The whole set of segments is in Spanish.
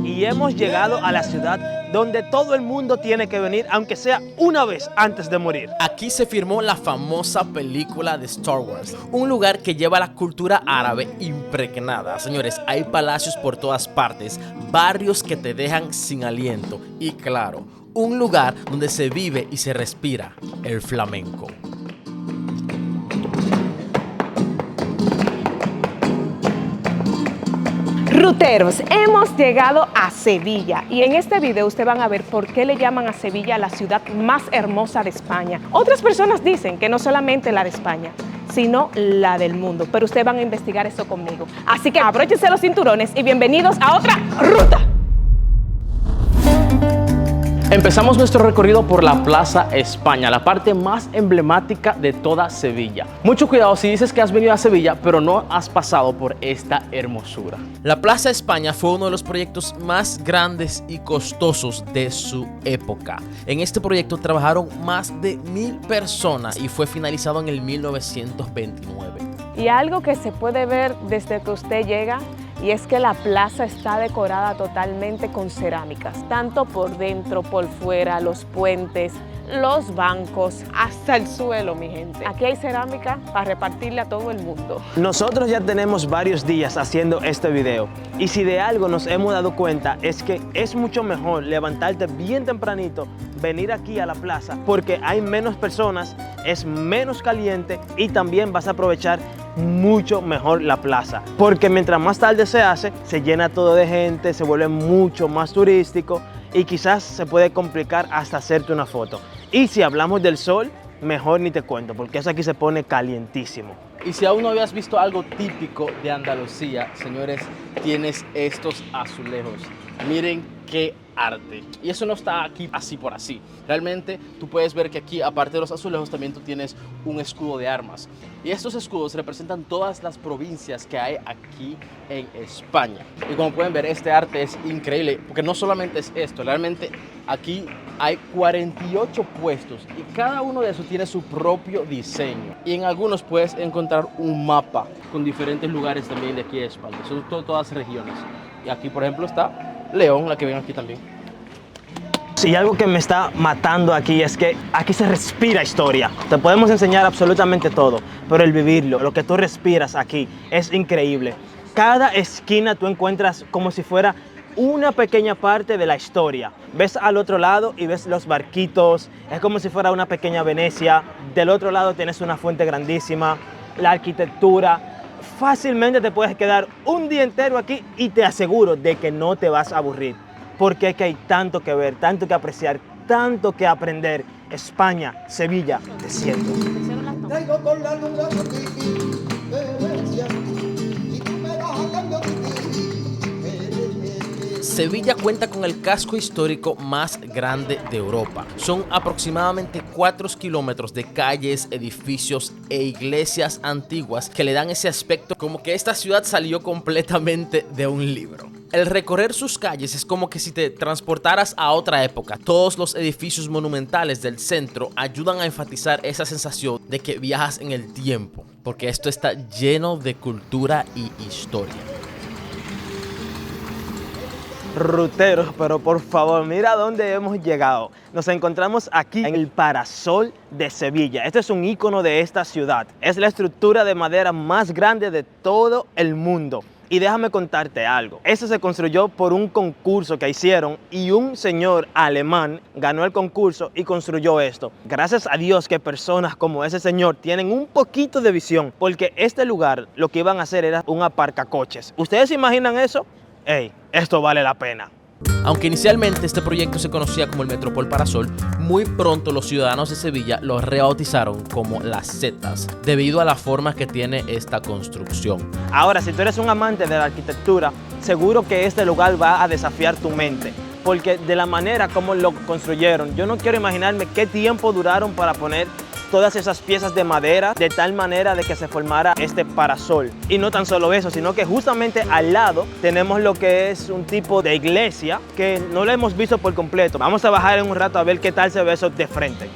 Y hemos llegado a la ciudad donde todo el mundo tiene que venir, aunque sea una vez antes de morir. Aquí se filmó la famosa película de Star Wars, un lugar que lleva la cultura árabe impregnada. Señores, hay palacios por todas partes, barrios que te dejan sin aliento y claro, un lugar donde se vive y se respira el flamenco. Ruteros, hemos llegado a Sevilla y en este video ustedes van a ver por qué le llaman a Sevilla la ciudad más hermosa de España. Otras personas dicen que no solamente la de España, sino la del mundo, pero ustedes van a investigar eso conmigo. Así que abróchense los cinturones y bienvenidos a otra ruta. Empezamos nuestro recorrido por la Plaza España, la parte más emblemática de toda Sevilla. Mucho cuidado si dices que has venido a Sevilla, pero no has pasado por esta hermosura. La Plaza España fue uno de los proyectos más grandes y costosos de su época. En este proyecto trabajaron más de 1000 personas y fue finalizado en el 1929. Y algo que se puede ver desde que usted llega, y es que la plaza está decorada totalmente con cerámicas, tanto por dentro, por fuera, los puentes, los bancos, hasta el suelo, mi gente. Aquí hay cerámica para repartirle a todo el mundo. Nosotros ya tenemos varios días haciendo este video y si de algo nos hemos dado cuenta es que es mucho mejor levantarte bien tempranito, venir aquí a la plaza porque hay menos personas, es menos caliente y también vas a aprovechar mucho mejor la plaza, porque mientras más tarde se hace, se llena todo de gente, se vuelve mucho más turístico y quizás se puede complicar hasta hacerte una foto. Y si hablamos del sol, mejor ni te cuento, porque eso aquí se pone calientísimo. Y si aún no habías visto algo típico de Andalucía, señores, tienes estos azulejos. Miren qué arte. Y eso no está aquí así por así. Realmente tú puedes ver que aquí, aparte de los azulejos, también tú tienes un escudo de armas. Y estos escudos representan todas las provincias que hay aquí en España. Y como pueden ver, este arte es increíble, porque no solamente es esto, realmente aquí hay 48 puestos y cada uno de esos tiene su propio diseño. Y en algunos puedes encontrar un mapa con diferentes lugares también de aquí de España. Son todas regiones. Y aquí, por ejemplo, está León, la que ven aquí también. Sí, algo que me está matando aquí es que aquí se respira historia. Te podemos enseñar absolutamente todo, pero el vivirlo, lo que tú respiras aquí es increíble. Cada esquina tú encuentras como si fuera una pequeña parte de la historia. Ves al otro lado y ves los barquitos, es como si fuera una pequeña Venecia. Del otro lado tienes una fuente grandísima, la arquitectura. Fácilmente te puedes quedar un día entero aquí y te aseguro de que no te vas a aburrir, porque es que hay tanto que ver, tanto que apreciar, tanto que aprender. España, Sevilla, te siento. Sevilla cuenta con el casco histórico más grande de Europa. Son aproximadamente 4 kilómetros de calles, edificios e iglesias antiguas que le dan ese aspecto como que esta ciudad salió completamente de un libro. El recorrer sus calles es como que si te transportaras a otra época. Todos los edificios monumentales del centro ayudan a enfatizar esa sensación de que viajas en el tiempo, porque esto está lleno de cultura y historia. Ruteros, pero por favor, mira dónde hemos llegado. Nos encontramos aquí en el Parasol de Sevilla. Este es un ícono de esta ciudad. Es la estructura de madera más grande de todo el mundo. Y déjame contarte algo. Este se construyó por un concurso que hicieron y un señor alemán ganó el concurso y construyó esto. Gracias a Dios que personas como ese señor tienen un poquito de visión, porque este lugar lo que iban a hacer era un aparcacoches. ¿Ustedes se imaginan eso? ¡Ey! Esto vale la pena. Aunque inicialmente este proyecto se conocía como el Metropol Parasol, muy pronto los ciudadanos de Sevilla lo rebautizaron como Las Setas, debido a la forma que tiene esta construcción. Ahora, si tú eres un amante de la arquitectura, seguro que este lugar va a desafiar tu mente, porque de la manera como lo construyeron, yo no quiero imaginarme qué tiempo duraron para poner todas esas piezas de madera de tal manera de que se formara este parasol. Y no tan solo eso, sino que justamente al lado tenemos lo que es un tipo de iglesia que no lo hemos visto por completo. Vamos a bajar en un rato a ver qué tal se ve eso de frente.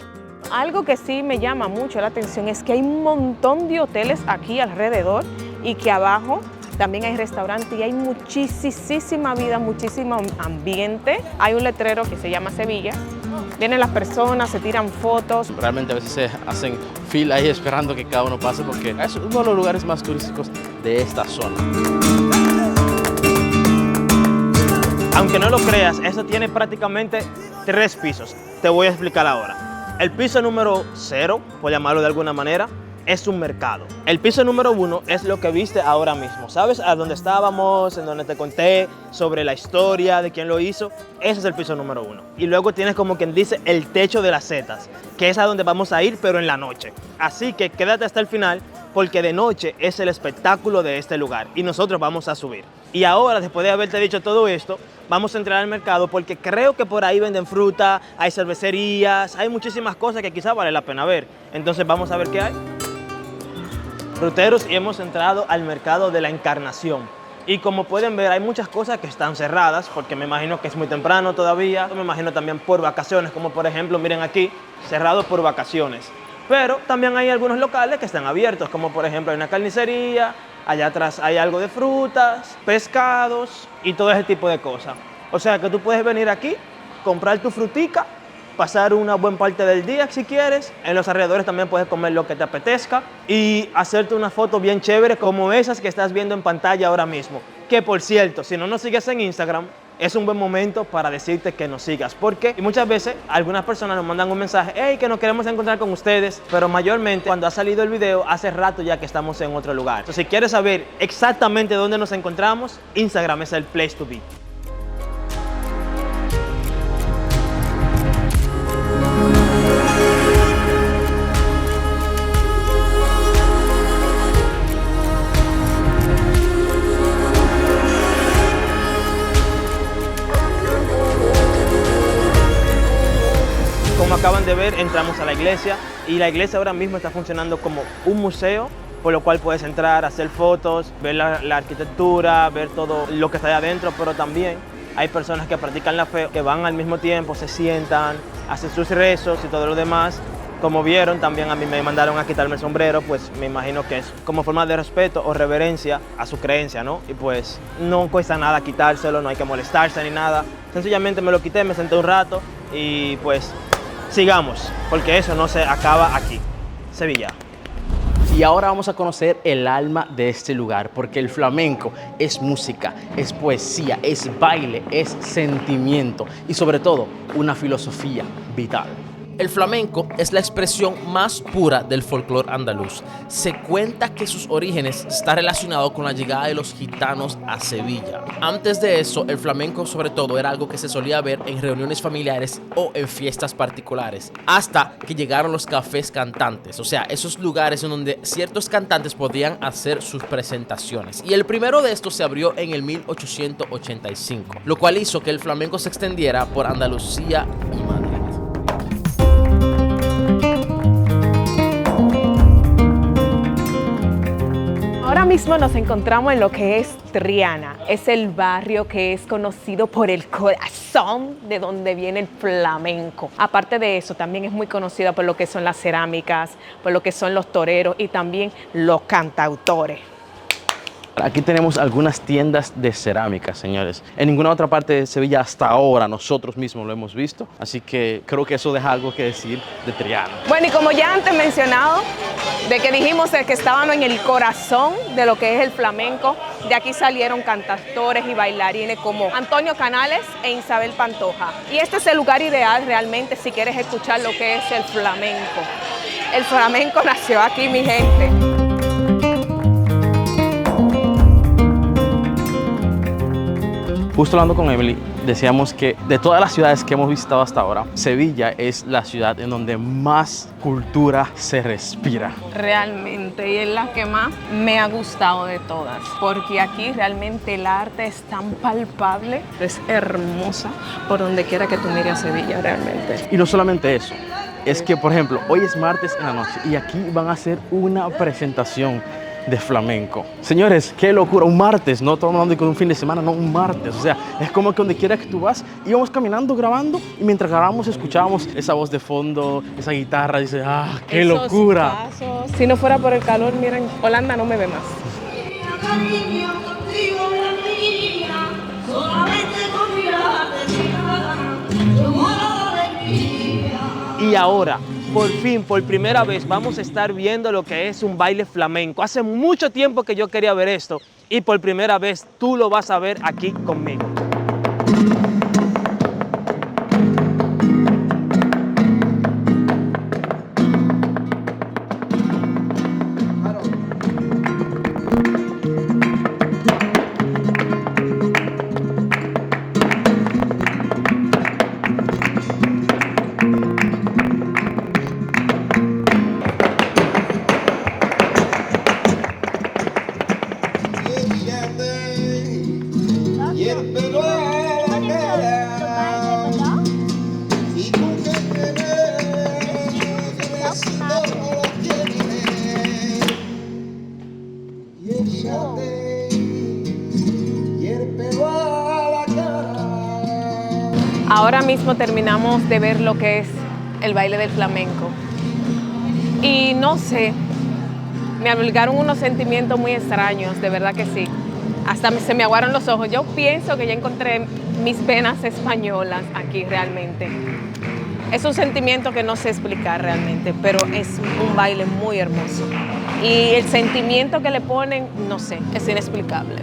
Algo que sí me llama mucho la atención es que hay un montón de hoteles aquí alrededor y que abajo también hay restaurantes y hay muchísima vida, muchísimo ambiente. Hay un letrero que se llama Sevilla. Vienen las personas, se tiran fotos. Realmente a veces se hacen fila ahí esperando que cada uno pase porque es uno de los lugares más turísticos de esta zona. Aunque no lo creas, eso tiene prácticamente 3 pisos. Te voy a explicar ahora. El piso número 0, por llamarlo de alguna manera, es un mercado. El piso número 1 es lo que viste ahora mismo. ¿Sabes a dónde estábamos? En donde te conté sobre la historia de quién lo hizo. Ese es el piso número 1. Y luego tienes, como quien dice, el techo de las setas, que es a donde vamos a ir, pero en la noche. Así que quédate hasta el final, porque de noche es el espectáculo de este lugar y nosotros vamos a subir. Y ahora, después de haberte dicho todo esto, vamos a entrar al mercado porque creo que por ahí venden fruta, hay cervecerías, hay muchísimas cosas que quizá vale la pena ver. Entonces vamos a ver qué hay. Ruteros, y hemos entrado al mercado de la Encarnación. Y como pueden ver, hay muchas cosas que están cerradas porque me imagino que es muy temprano todavía. Me imagino también por vacaciones, como por ejemplo, miren aquí, cerrado por vacaciones. Pero también hay algunos locales que están abiertos, como por ejemplo hay una carnicería, allá atrás hay algo de frutas, pescados y todo ese tipo de cosas. O sea que tú puedes venir aquí, comprar tu frutica, pasar una buena parte del día si quieres. En los alrededores también puedes comer lo que te apetezca y hacerte una foto bien chévere como esas que estás viendo en pantalla ahora mismo. Que por cierto, si no nos sigues en Instagram, es un buen momento para decirte que nos sigas. Porque muchas veces algunas personas nos mandan un mensaje, hey, que nos queremos encontrar con ustedes, pero mayormente cuando ha salido el video, hace rato ya que estamos en otro lugar. Entonces, si quieres saber exactamente dónde nos encontramos, Instagram es el place to be. Como acaban de ver, entramos a la iglesia y la iglesia ahora mismo está funcionando como un museo, por lo cual puedes entrar, hacer fotos, ver la arquitectura, ver todo lo que está ahí adentro, pero también hay personas que practican la fe, que van al mismo tiempo, se sientan, hacen sus rezos y todo lo demás. Como vieron, también a mí me mandaron a quitarme el sombrero, pues me imagino que es como forma de respeto o reverencia a su creencia, ¿no? Y pues no cuesta nada quitárselo, no hay que molestarse ni nada. Sencillamente me lo quité, me senté un rato y pues sigamos, porque eso no se acaba aquí. Sevilla. Y ahora vamos a conocer el alma de este lugar, porque el flamenco es música, es poesía, es baile, es sentimiento y sobre todo una filosofía vital. El flamenco es la expresión más pura del folclore andaluz. Se cuenta que sus orígenes están relacionados con la llegada de los gitanos a Sevilla. Antes de eso, el flamenco sobre todo era algo que se solía ver en reuniones familiares o en fiestas particulares, hasta que llegaron los cafés cantantes, o sea, esos lugares en donde ciertos cantantes podían hacer sus presentaciones. Y el primero de estos se abrió en el 1885, lo cual hizo que el flamenco se extendiera por Andalucía y Madrid. Ahora mismo nos encontramos en lo que es Triana. Es el barrio que es conocido por el corazón de donde viene el flamenco. Aparte de eso, también es muy conocido por lo que son las cerámicas, por lo que son los toreros y también los cantautores. Aquí tenemos algunas tiendas de cerámica, señores. En ninguna otra parte de Sevilla hasta ahora nosotros mismos lo hemos visto, así que creo que eso deja algo que decir de Triana. Bueno, y como ya antes mencionado, de que dijimos que estábamos en el corazón de lo que es el flamenco, de aquí salieron cantautores y bailarines como Antonio Canales e Isabel Pantoja. Y este es el lugar ideal realmente si quieres escuchar lo que es el flamenco. El flamenco nació aquí, mi gente. Justo hablando con Emily, decíamos que de todas las ciudades que hemos visitado hasta ahora, Sevilla es la ciudad en donde más cultura se respira. Realmente, y es la que más me ha gustado de todas, porque aquí realmente el arte es tan palpable, es hermosa por donde quiera que tú mires a Sevilla realmente. Y no solamente eso, es que por ejemplo, hoy es martes en la noche y aquí van a hacer una presentación de flamenco. Señores, qué locura, un martes, no estamos hablando de un fin de semana, no, un martes. O sea, es como que donde quiera que tú vas, íbamos caminando, grabando, y mientras grabábamos escuchábamos esa voz de fondo, esa guitarra, dice, ¡ah, qué Esos locura! pasos. Si no fuera por el calor, miren, Holanda no me ve más. Y ahora, por fin, por primera vez, vamos a estar viendo lo que es un baile flamenco. Hace mucho tiempo que yo quería ver esto y por primera vez tú lo vas a ver aquí conmigo. Ahora mismo terminamos de ver lo que es el baile del flamenco. Y no sé, me albergaron unos sentimientos muy extraños, de verdad que sí. Hasta se me aguaron los ojos. Yo pienso que ya encontré mis venas españolas aquí realmente. Es un sentimiento que no sé explicar realmente, pero es un baile muy hermoso. Y el sentimiento que le ponen, no sé, es inexplicable.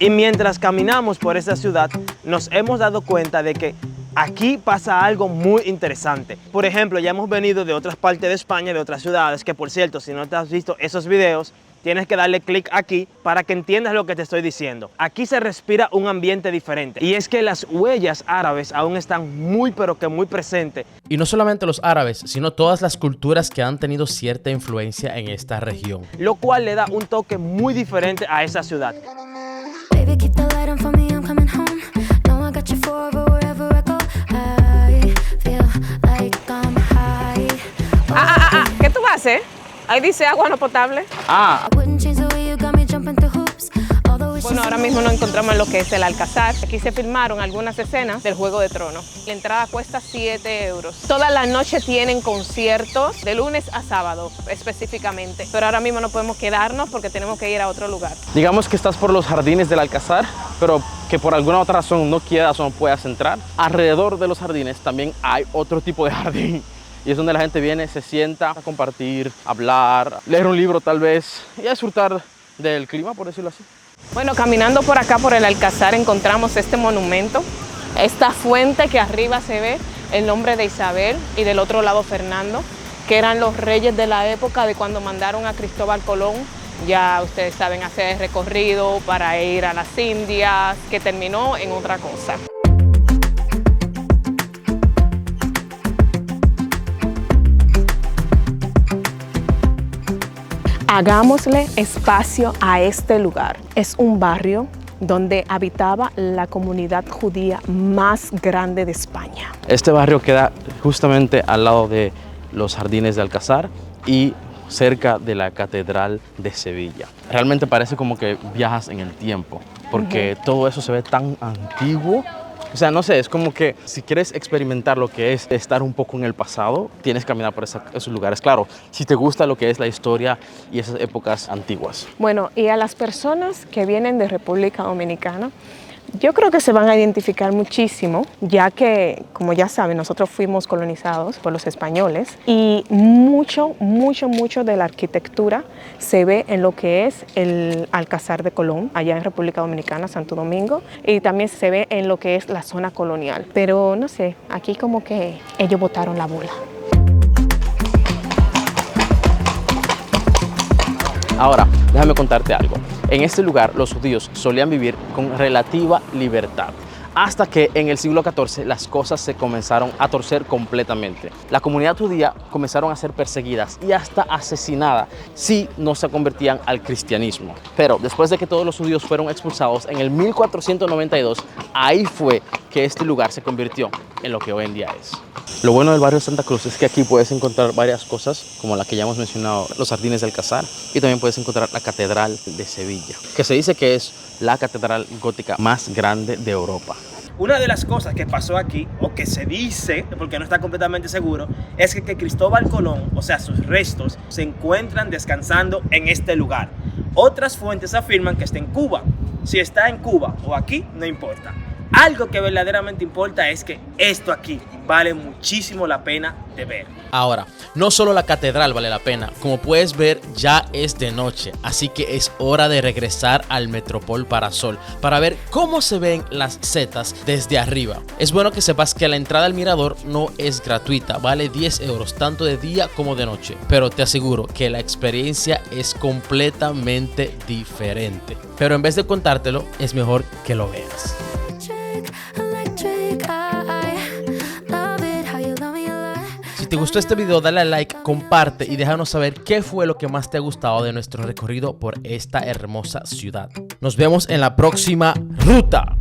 Y mientras caminamos por esta ciudad, nos hemos dado cuenta de que aquí pasa algo muy interesante. Por ejemplo, ya hemos venido de otras partes de España, de otras ciudades, que por cierto, si no te has visto esos videos, tienes que darle clic aquí para que entiendas lo que te estoy diciendo. Aquí se respira un ambiente diferente. Y es que las huellas árabes aún están muy, pero que muy presentes. Y no solamente los árabes, sino todas las culturas que han tenido cierta influencia en esta región. Lo cual le da un toque muy diferente a esa ciudad. Baby, keep the light on for me, I'm coming home. Know I got you forever, wherever I go. I feel like I'm high. ¿Qué tú haces? Ahí dice agua no potable. Ah, I wouldn't change the way you got me jumping through hoops. Although it's Bueno, just ahora mismo nos encontramos en lo que es el Alcázar. Aquí se filmaron algunas escenas del Juego de Tronos. La entrada cuesta 7 euros. Todas las noches tienen conciertos, de lunes a sábado específicamente. Pero ahora mismo no podemos quedarnos porque tenemos que ir a otro lugar. digamos que estás por los jardines del Alcázar, pero que por alguna otra razón no quieras o no puedas entrar. Alrededor de los jardines también hay otro tipo de jardín. Y es donde la gente viene, se sienta a compartir, hablar, leer un libro tal vez y a disfrutar del clima, por decirlo así. Bueno, caminando por acá, por el Alcázar, encontramos este monumento, esta fuente que arriba se ve el nombre de Isabel y del otro lado Fernando, que eran los reyes de la época de cuando mandaron a Cristóbal Colón. Ya ustedes saben, hacer el recorrido para ir a las Indias, que terminó en otra cosa. Hagámosle espacio a este lugar. Es un barrio donde habitaba la comunidad judía más grande de España. Este barrio queda justamente al lado de los jardines de Alcázar y cerca de la Catedral de Sevilla. Realmente parece como que viajas en el tiempo, porque todo eso se ve tan antiguo. O sea, no sé, es como que si quieres experimentar lo que es estar un poco en el pasado, tienes que caminar por esos lugares. Claro, si te gusta lo que es la historia y esas épocas antiguas. Bueno, y a las personas que vienen de República Dominicana, yo creo que se van a identificar muchísimo, ya que, como ya saben, nosotros fuimos colonizados por los españoles y mucho de la arquitectura se ve en lo que es el Alcázar de Colón, allá en República Dominicana, Santo Domingo, y también se ve en lo que es la zona colonial. Pero no sé, aquí como que ellos botaron la bola. Ahora, déjame contarte algo. En este lugar, los judíos solían vivir con relativa libertad. hasta que en el siglo XIV las cosas se comenzaron a torcer completamente. La comunidad judía comenzaron a ser perseguidas y hasta asesinadas si no se convertían al cristianismo. Pero después de que todos los judíos fueron expulsados en el 1492, ahí fue que este lugar se convirtió en lo que hoy en día es. Lo bueno del barrio Santa Cruz es que aquí puedes encontrar varias cosas, como la que ya hemos mencionado, los Jardines del Alcázar, y también puedes encontrar la Catedral de Sevilla, que se dice que es la catedral gótica más grande de Europa. Una de las cosas que pasó aquí, o que se dice, porque no está completamente seguro, es que Cristóbal Colón, o sea, sus restos, se encuentran descansando en este lugar. Otras fuentes afirman que está en Cuba. Si está en Cuba o aquí, no importa. Algo que verdaderamente importa es que esto aquí vale muchísimo la pena de ver. Ahora, no solo la catedral vale la pena, como puedes ver ya es de noche, así que es hora de regresar al Metropol Parasol para ver cómo se ven las setas desde arriba. Es bueno que sepas que la entrada al mirador no es gratuita, vale 10 euros tanto de día como de noche, pero te aseguro que la experiencia es completamente diferente. Pero en vez de contártelo, es mejor que lo veas. Si te gustó este video, dale a like, comparte y déjanos saber qué fue lo que más te ha gustado de nuestro recorrido por esta hermosa ciudad. Nos vemos en la próxima ruta.